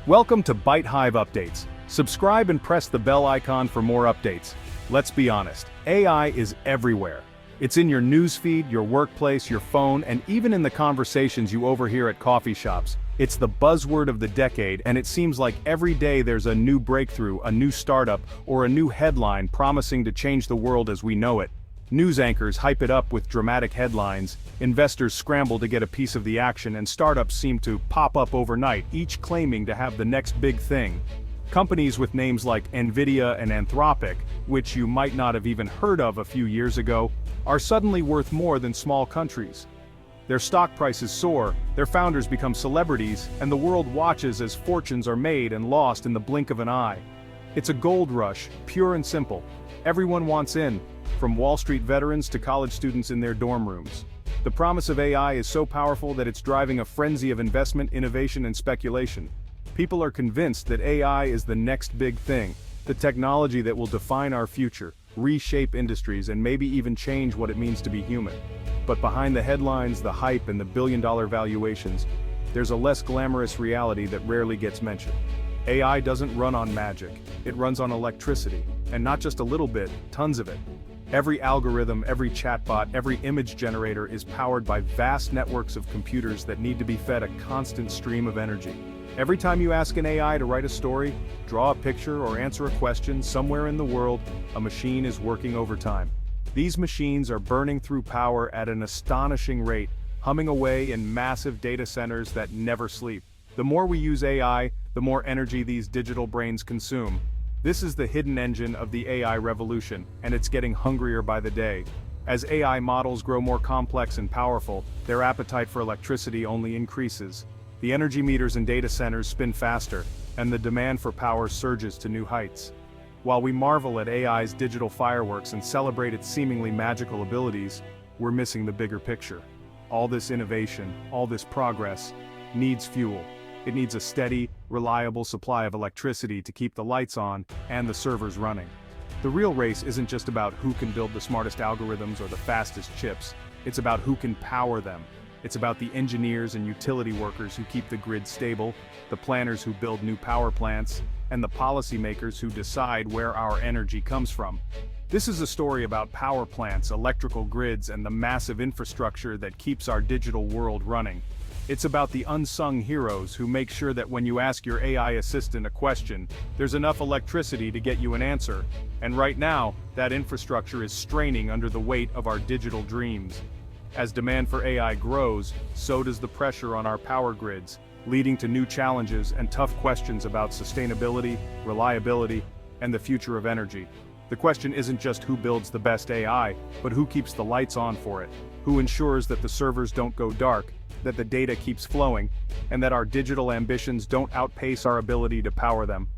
Welcome to Byte Hive Updates. Subscribe and press the bell icon for more updates. Let's be honest, AI is everywhere. It's in your newsfeed, your workplace, your phone, and even in the conversations you overhear at coffee shops. It's the buzzword of the decade, and it seems like every day there's a new breakthrough, a new startup, or a new headline promising to change the world as we know it. News anchors hype it up with dramatic headlines, investors scramble to get a piece of the action, and startups seem to pop up overnight, each claiming to have the next big thing. Companies with names like Nvidia and Anthropic, which you might not have even heard of a few years ago, are suddenly worth more than small countries. Their stock prices soar, their founders become celebrities, and the world watches as fortunes are made and lost in the blink of an eye. It's a gold rush, pure and simple. Everyone wants in, from Wall Street veterans to college students in their dorm rooms. The promise of AI is so powerful that it's driving a frenzy of investment, innovation, and speculation. People are convinced that AI is the next big thing, the technology that will define our future, reshape industries, and maybe even change what it means to be human. But behind the headlines, the hype, and the billion-dollar valuations, there's a less glamorous reality that rarely gets mentioned. AI doesn't run on magic, it runs on electricity, and not just a little bit, tons of it. Every algorithm, every chatbot, every image generator is powered by vast networks of computers that need to be fed a constant stream of energy. Every time you ask an AI to write a story, draw a picture, or answer a question, somewhere in the world, a machine is working overtime. These machines are burning through power at an astonishing rate, humming away in massive data centers that never sleep. The more we use AI, the more energy these digital brains consume. This is the hidden engine of the AI revolution, and it's getting hungrier by the day. As AI models grow more complex and powerful, their appetite for electricity only increases. The energy meters in data centers spin faster, and the demand for power surges to new heights. While we marvel at AI's digital fireworks and celebrate its seemingly magical abilities, we're missing the bigger picture. All this innovation, all this progress, needs fuel. It needs a steady, reliable supply of electricity to keep the lights on and the servers running. The real race isn't just about who can build the smartest algorithms or the fastest chips. It's about who can power them. It's about the engineers and utility workers who keep the grid stable, the planners who build new power plants, and the policymakers who decide where our energy comes from. This is a story about power plants, electrical grids, and the massive infrastructure that keeps our digital world running. It's about the unsung heroes who make sure that when you ask your AI assistant a question, there's enough electricity to get you an answer. And right now, that infrastructure is straining under the weight of our digital dreams. As demand for AI grows, so does the pressure on our power grids, leading to new challenges and tough questions about sustainability, reliability, and the future of energy. The question isn't just who builds the best AI, but who keeps the lights on for it, who ensures that the servers don't go dark, that the data keeps flowing, and that our digital ambitions don't outpace our ability to power them.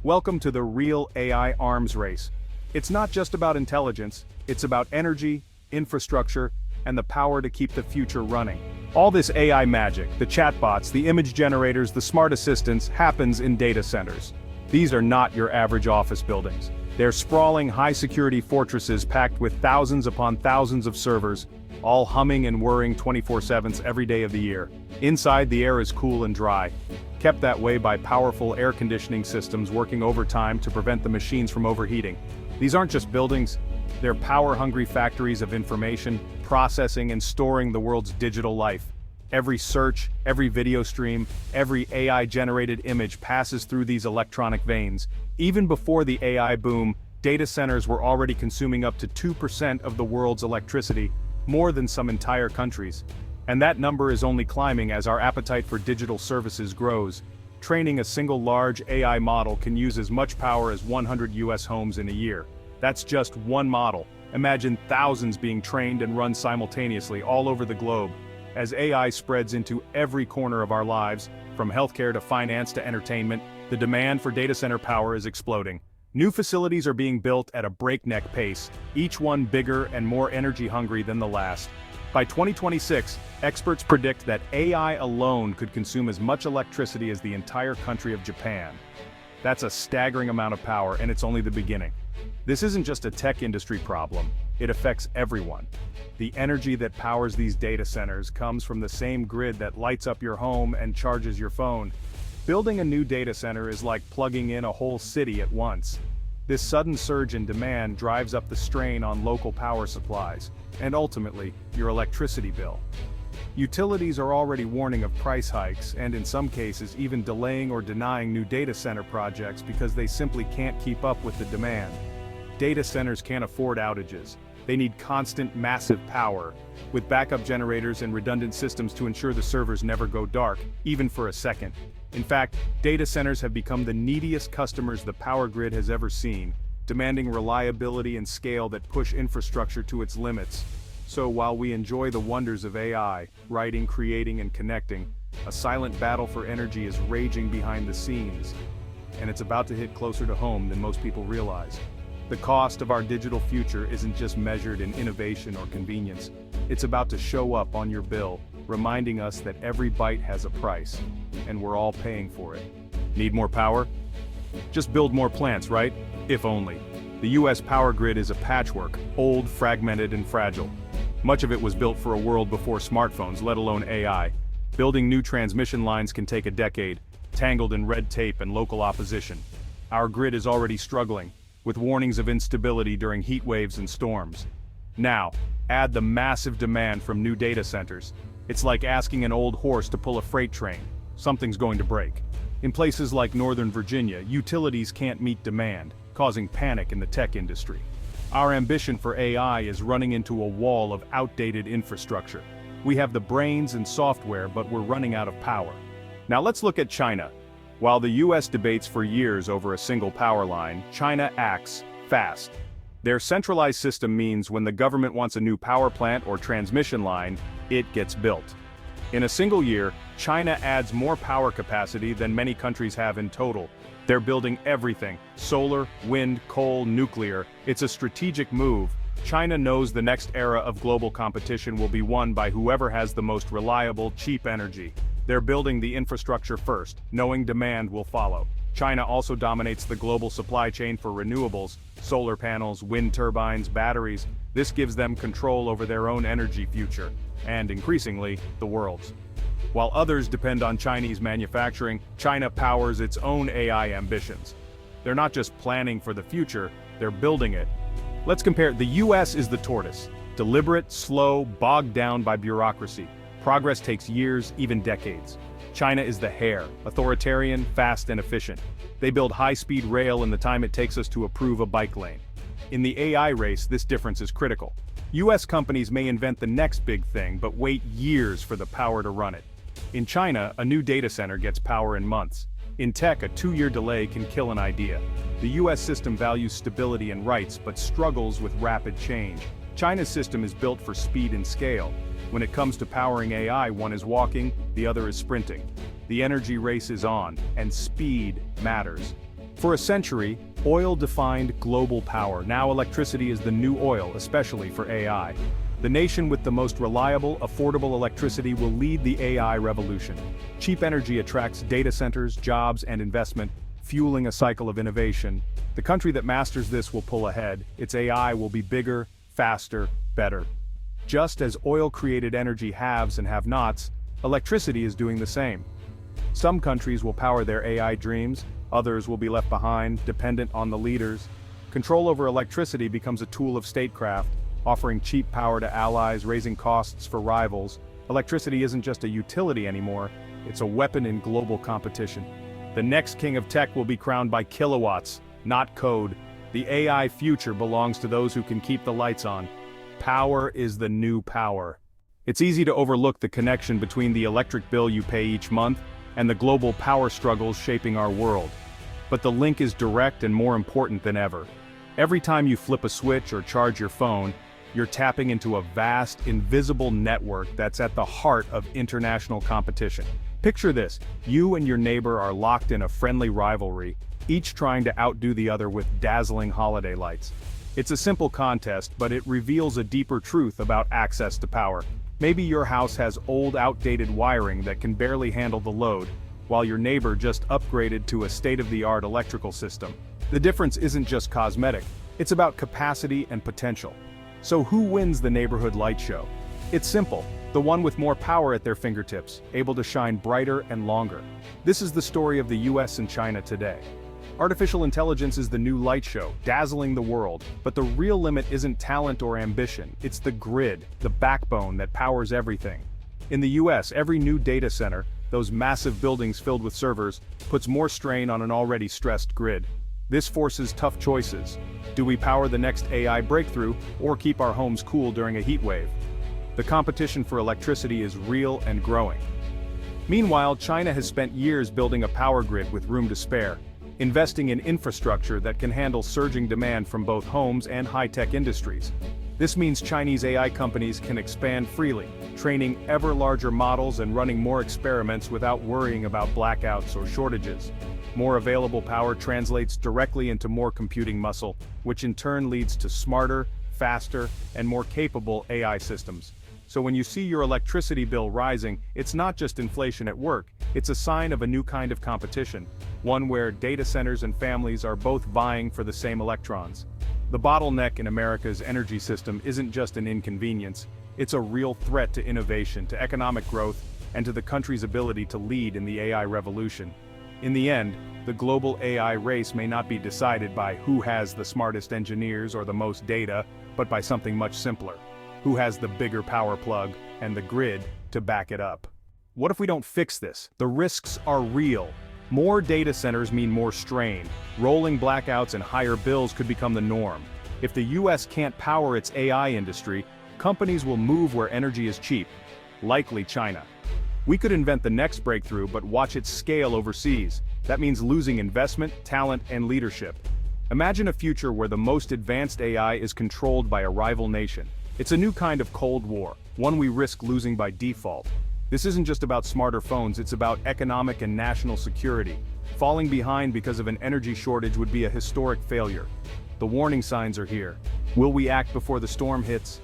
Welcome to the real AI arms race. It's not just about intelligence, it's about energy, infrastructure, and the power to keep the future running. All this AI magic, the chatbots, the image generators, the smart assistants, happens in data centers. These are not your average office buildings. They're sprawling, high-security fortresses packed with thousands upon thousands of servers, all humming and whirring 24/7 every day of the year. Inside, the air is cool and dry, kept that way by powerful air conditioning systems working overtime to prevent the machines from overheating. These aren't just buildings, they're power-hungry factories of information, processing and storing the world's digital life. Every search, every video stream, every AI-generated image passes through these electronic veins. Even before the AI boom, data centers were already consuming up to 2% of the world's electricity, more than some entire countries. And that number is only climbing as our appetite for digital services grows. Training a single large AI model can use as much power as 100 US homes in a year. That's just one model. Imagine thousands being trained and run simultaneously all over the globe. As AI spreads into every corner of our lives, from healthcare to finance to entertainment, the demand for data center power is exploding. New facilities are being built at a breakneck pace, each one bigger and more energy-hungry than the last. By 2026, experts predict that AI alone could consume as much electricity as the entire country of Japan. That's a staggering amount of power, and it's only the beginning. This isn't just a tech industry problem, it affects everyone. The energy that powers these data centers comes from the same grid that lights up your home and charges your phone. Building a new data center is like plugging in a whole city at once. This sudden surge in demand drives up the strain on local power supplies, and ultimately, your electricity bill. Utilities are already warning of price hikes and in some cases even delaying or denying new data center projects because they simply can't keep up with the demand. Data centers can't afford outages. They need constant, massive power, with backup generators and redundant systems to ensure the servers never go dark, even for a second. In fact, data centers have become the neediest customers the power grid has ever seen, demanding reliability and scale that push infrastructure to its limits. So while we enjoy the wonders of AI, writing, creating, and connecting, a silent battle for energy is raging behind the scenes, and it's about to hit closer to home than most people realize. The cost of our digital future isn't just measured in innovation or convenience. It's about to show up on your bill, reminding us that every byte has a price, and we're all paying for it. Need more power? Just build more plants, right? If only. The US power grid is a patchwork, old, fragmented, and fragile. Much of it was built for a world before smartphones, let alone AI. Building new transmission lines can take a decade, tangled in red tape and local opposition. Our grid is already struggling, with warnings of instability during heat waves and storms. Now, add the massive demand from new data centers. It's like asking an old horse to pull a freight train. Something's going to break. In places like Northern Virginia, utilities can't meet demand, causing panic in the tech industry. Our ambition for AI is running into a wall of outdated infrastructure. We have the brains and software, but we're running out of power. Now let's look at China. While the US debates for years over a single power line, China acts fast. Their centralized system means when the government wants a new power plant or transmission line, it gets built. In a single year, China adds more power capacity than many countries have in total. They're building everything: solar, wind, coal, nuclear. It's a strategic move. China knows the next era of global competition will be won by whoever has the most reliable, cheap energy. They're building the infrastructure first, knowing demand will follow. China also dominates the global supply chain for renewables, solar panels, wind turbines, batteries. This gives them control over their own energy future, and increasingly, the world's. While others depend on Chinese manufacturing, China powers its own AI ambitions. They're not just planning for the future, they're building it. Let's compare. The US is the tortoise. Deliberate, slow, bogged down by bureaucracy. Progress takes years, even decades. China is the hare, authoritarian, fast and efficient. They build high-speed rail in the time it takes us to approve a bike lane. In the AI race, this difference is critical. US companies may invent the next big thing, but wait years for the power to run it. In China, a new data center gets power in months. In tech, a 2-year delay can kill an idea. The US system values stability and rights, but struggles with rapid change. China's system is built for speed and scale. When it comes to powering AI, one is walking, the other is sprinting. The energy race is on, and speed matters. For a century, oil defined global power. Now electricity is the new oil, especially for AI. The nation with the most reliable, affordable electricity will lead the AI revolution. Cheap energy attracts data centers, jobs, and investment, fueling a cycle of innovation. The country that masters this will pull ahead. Its AI will be bigger, faster, better. Just as oil created energy haves and have-nots, electricity is doing the same. Some countries will power their AI dreams, others will be left behind, dependent on the leaders. Control over electricity becomes a tool of statecraft, offering cheap power to allies, raising costs for rivals. Electricity isn't just a utility anymore, it's a weapon in global competition. The next king of tech will be crowned by kilowatts, not code. The AI future belongs to those who can keep the lights on. Power is the new power. It's easy to overlook the connection between the electric bill you pay each month and the global power struggles shaping our world. But the link is direct and more important than ever. Every time you flip a switch or charge your phone, you're tapping into a vast, invisible network that's at the heart of international competition. Picture this: you and your neighbor are locked in a friendly rivalry, each trying to outdo the other with dazzling holiday lights. It's a simple contest, but it reveals a deeper truth about access to power. Maybe your house has old, outdated wiring that can barely handle the load, while your neighbor just upgraded to a state-of-the-art electrical system. The difference isn't just cosmetic, it's about capacity and potential. So who wins the neighborhood light show? It's simple, the one with more power at their fingertips, able to shine brighter and longer. This is the story of the US and China today. Artificial intelligence is the new light show, dazzling the world, but the real limit isn't talent or ambition, it's the grid, the backbone that powers everything. In the US, every new data center, those massive buildings filled with servers, puts more strain on an already stressed grid. This forces tough choices. Do we power the next AI breakthrough, or keep our homes cool during a heat wave? The competition for electricity is real and growing. Meanwhile, China has spent years building a power grid with room to spare, investing in infrastructure that can handle surging demand from both homes and high-tech industries. This means Chinese AI companies can expand freely, training ever larger models and running more experiments without worrying about blackouts or shortages. More available power translates directly into more computing muscle, which in turn leads to smarter, faster, and more capable AI systems. So when you see your electricity bill rising, it's not just inflation at work, it's a sign of a new kind of competition, one where data centers and families are both vying for the same electrons. The bottleneck in America's energy system isn't just an inconvenience, it's a real threat to innovation, to economic growth, and to the country's ability to lead in the AI revolution. In the end, the global AI race may not be decided by who has the smartest engineers or the most data, but by something much simpler. Who has the bigger power plug and the grid to back it up? What if we don't fix this? The risks are real. More data centers mean more strain. Rolling blackouts and higher bills could become the norm. If the US can't power its AI industry, companies will move where energy is cheap, likely China. We could invent the next breakthrough, but watch it scale overseas. That means losing investment, talent, and leadership. Imagine a future where the most advanced AI is controlled by a rival nation. It's a new kind of Cold War, one we risk losing by default. This isn't just about smarter phones, it's about economic and national security. Falling behind because of an energy shortage would be a historic failure. The warning signs are here. Will we act before the storm hits?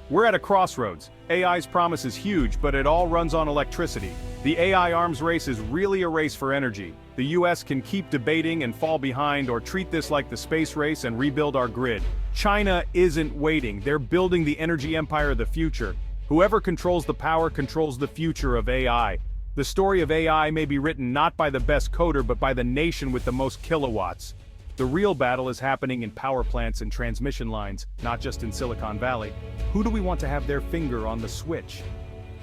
We're at a crossroads. AI's promise is huge, but it all runs on electricity. The AI arms race is really a race for energy. The US can keep debating and fall behind, or treat this like the space race and rebuild our grid. China isn't waiting, they're building the energy empire of the future. Whoever controls the power controls the future of AI. The story of AI may be written not by the best coder but by the nation with the most kilowatts. The real battle is happening in power plants and transmission lines, not just in Silicon Valley. Who do we want to have their finger on the switch?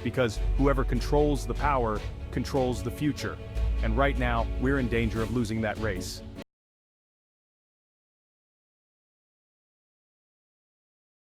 Because whoever controls the power controls the future. And right now, we're in danger of losing that race.